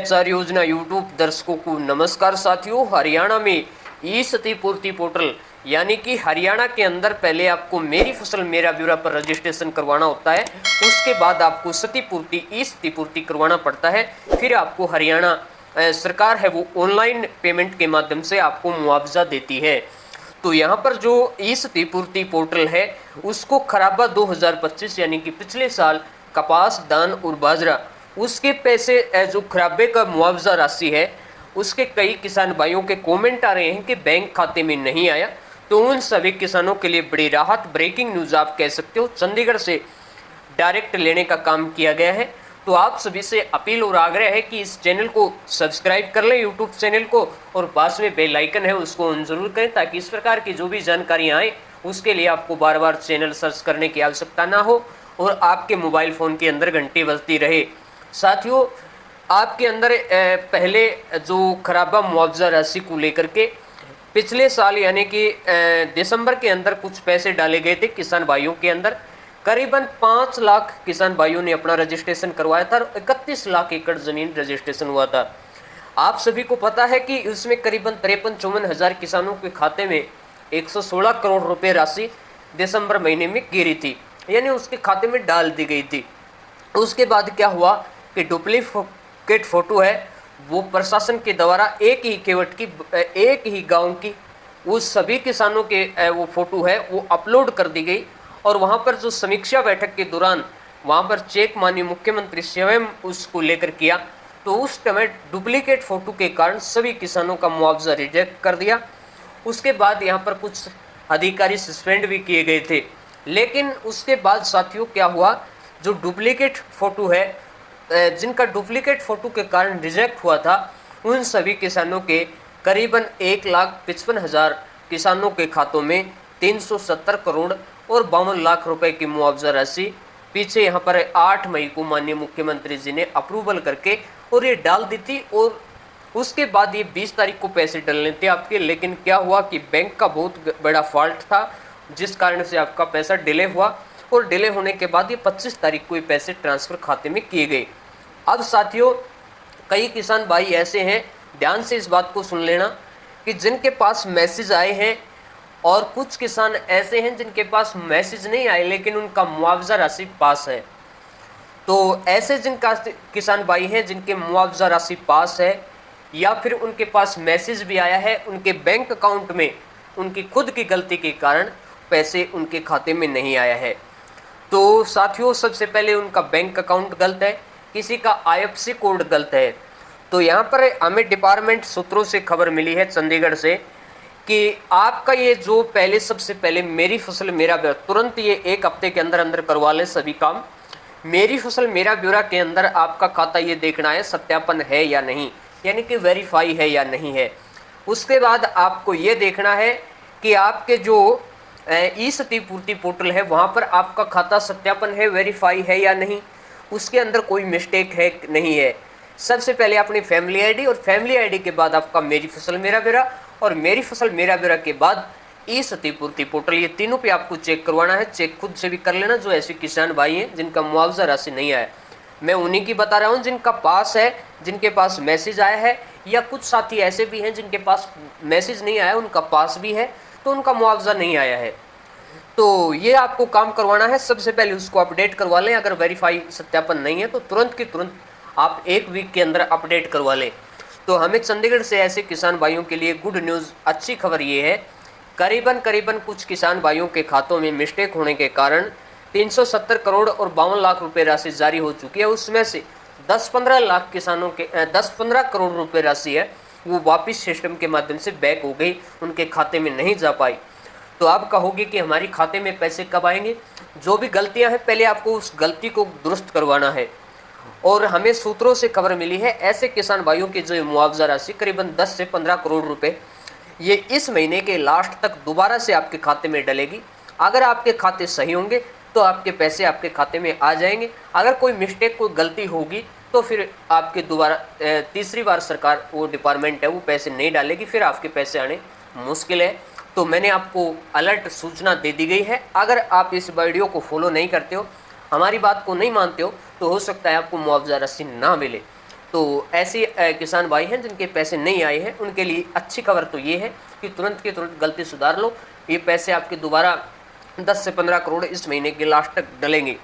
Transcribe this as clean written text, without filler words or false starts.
आचार्य योजना यूट्यूब दर्शकों को नमस्कार साथियों। हरियाणा में ई क्षतिपूर्ति पोर्टल यानी कि हरियाणा के अंदर पहले आपको मेरी फसल मेरा ब्यौरा पर रजिस्ट्रेशन करवाना होता है, उसके बाद आपको क्षतिपूर्ति ई क्षतिपूर्ति करवाना पड़ता है। फिर आपको हरियाणा सरकार है वो ऑनलाइन पेमेंट के माध्यम से आपको मुआवजा देती है। तो यहाँ पर जो ई क्षतिपूर्ति पोर्टल है उसको खराबा 2025 यानी कि पिछले साल कपास, धान और बाजरा उसके पैसे जो खराबे का मुआवजा राशि है उसके कई किसान भाइयों के कमेंट आ रहे हैं कि बैंक खाते में नहीं आया। तो उन सभी किसानों के लिए बड़ी राहत, ब्रेकिंग न्यूज़ आप कह सकते हो, चंडीगढ़ से डायरेक्ट लेने का काम किया गया है। तो आप सभी से अपील और आग्रह है कि इस चैनल को सब्सक्राइब कर लें, यूट्यूब चैनल को, और पास में बेल आइकन है उसको ऑन जरूर करें ताकि इस प्रकार की जो भी जानकारियाँ आए उसके लिए आपको बार बार चैनल सर्च करने की आवश्यकता ना हो और आपके मोबाइल फ़ोन के अंदर घंटी बजती रहे। साथियों, आपके अंदर पहले जो खराबा मुआवजा राशि को लेकर के पिछले साल यानी कि दिसंबर के अंदर कुछ पैसे डाले गए थे किसान भाइयों के अंदर। करीबन 5 लाख किसान भाइयों ने अपना रजिस्ट्रेशन करवाया था और 31 लाख एकड़ ज़मीन रजिस्ट्रेशन हुआ था। आप सभी को पता है कि उसमें करीबन 53-54 हज़ार किसानों के खाते में 116 करोड़ रुपए राशि दिसंबर महीने में गिरी थी, यानी उसके खाते में डाल दी गई थी। उसके बाद क्या हुआ कि डुप्लीकेट फ़ोटो है वो प्रशासन के द्वारा एक ही गांव की उस सभी किसानों के वो फ़ोटो है वो अपलोड कर दी गई। और वहां पर जो समीक्षा बैठक के दौरान वहां पर चेक माननीय मुख्यमंत्री स्वयं उसको लेकर किया, तो उस समय डुप्लीकेट फ़ोटो के कारण सभी किसानों का मुआवजा रिजेक्ट कर दिया। उसके बाद यहाँ पर कुछ अधिकारी सस्पेंड भी किए गए थे। लेकिन उसके बाद साथियों क्या हुआ, जो डुप्लीकेट फ़ोटो है जिनका डुप्लीकेट फ़ोटो के कारण रिजेक्ट हुआ था उन सभी किसानों के करीबन 1,55,000 किसानों के खातों में 370 करोड़ और 52 लाख रुपए की मुआवजा राशि पीछे यहाँ पर 8 मई को माननीय मुख्यमंत्री जी ने अप्रूवल करके और ये डाल दी थी। और उसके बाद ये 20 तारीख को पैसे डलने थे आपके। लेकिन क्या हुआ कि बैंक का बहुत बड़ा फॉल्ट था जिस कारण से आपका पैसा डिले हुआ और डिले होने के बाद ये 25 तारीख को ये पैसे ट्रांसफ़र खाते में किए गए। अब साथियों, कई किसान भाई ऐसे हैं, ध्यान से इस बात को सुन लेना, कि जिनके पास मैसेज आए हैं और कुछ किसान ऐसे हैं जिनके पास मैसेज नहीं आए लेकिन उनका मुआवजा राशि पास है। तो ऐसे जिनका किसान भाई हैं जिनके मुआवजा राशि पास है या फिर उनके पास मैसेज भी आया है, उनके बैंक अकाउंट में उनकी खुद की गलती के कारण पैसे उनके खाते में नहीं आया है। तो साथियों, सबसे पहले उनका बैंक अकाउंट गलत है, किसी का IFSC कोड गलत है। तो यहाँ पर हमें डिपार्टमेंट सूत्रों से खबर मिली है चंडीगढ़ से कि आपका ये जो पहले सबसे पहले मेरी फसल मेरा ब्यौरा, तुरंत ये 1 हफ्ते के अंदर अंदर करवा लें सभी काम। मेरी फसल मेरा ब्यौरा के अंदर आपका खाता ये देखना है सत्यापन है या नहीं, यानी कि वेरीफाई है या नहीं है। उसके बाद आपको ये देखना है कि आपके जो ई क्षतिपूर्ति पोर्टल है वहाँ पर आपका खाता सत्यापन है, वेरीफाई है या नहीं, उसके अंदर कोई मिस्टेक है नहीं है। सबसे पहले अपनी फैमिली आईडी और फैमिली आईडी के बाद आपका मेरी फसल मेरा ब्यौरा और मेरी फसल मेरा ब्यौरा के बाद ई क्षतिपूर्ति पोर्टल, ये तीनों पे आपको चेक करवाना है। चेक खुद से भी कर लेना जो ऐसे किसान भाई हैं जिनका मुआवजा राशि नहीं आया। मैं उन्हीं की बता रहा हूँ जिनका पास है, जिनके पास मैसेज आया है, या कुछ साथी ऐसे भी हैं जिनके पास मैसेज नहीं आया उनका पास भी है तो उनका मुआवजा नहीं आया है। तो ये आपको काम करवाना है। सबसे पहले उसको अपडेट करवा लें। अगर वेरीफाई सत्यापन नहीं है तो तुरंत की तुरंत आप 1 वीक के अंदर अपडेट करवा लें। तो हमें चंडीगढ़ से ऐसे किसान भाइयों के लिए गुड न्यूज़, अच्छी खबर ये है, करीबन कुछ किसान भाइयों के खातों में मिस्टेक होने के कारण 370 करोड़ और 52 लाख रुपए राशि जारी हो चुकी है। उसमें से 10-15 लाख किसानों के 10-15 करोड़ रुपए राशि है वो वापस सिस्टम के माध्यम से बैक हो गई, उनके खाते में नहीं जा पाई। तो आप कहोगे कि हमारी खाते में पैसे कब आएंगे? जो भी गलतियां हैं पहले आपको उस गलती को दुरुस्त करवाना है। और हमें सूत्रों से खबर मिली है ऐसे किसान भाइयों की जो मुआवजा राशि करीबन 10 से 15 करोड़ रुपए ये इस महीने के लास्ट तक दोबारा से आपके खाते में डलेगी। अगर आपके खाते सही होंगे तो आपके पैसे आपके खाते में आ जाएंगे। अगर कोई मिस्टेक, कोई गलती होगी तो फिर आपके दोबारा तीसरी बार सरकार वो डिपार्टमेंट है वो पैसे नहीं डालेगी, फिर आपके पैसे आने मुश्किल है। तो मैंने आपको अलर्ट सूचना दे दी गई है। अगर आप इस वीडियो को फॉलो नहीं करते हो, हमारी बात को नहीं मानते हो, तो हो सकता है आपको मुआवजा राशि ना मिले। तो ऐसे किसान भाई हैं जिनके पैसे नहीं आए हैं, उनके लिए अच्छी खबर तो ये है कि तुरंत के तुरंत गलती सुधार लो। ये पैसे आपके दोबारा 10 से 15 करोड़ इस महीने के लास्ट तक डलेंगे।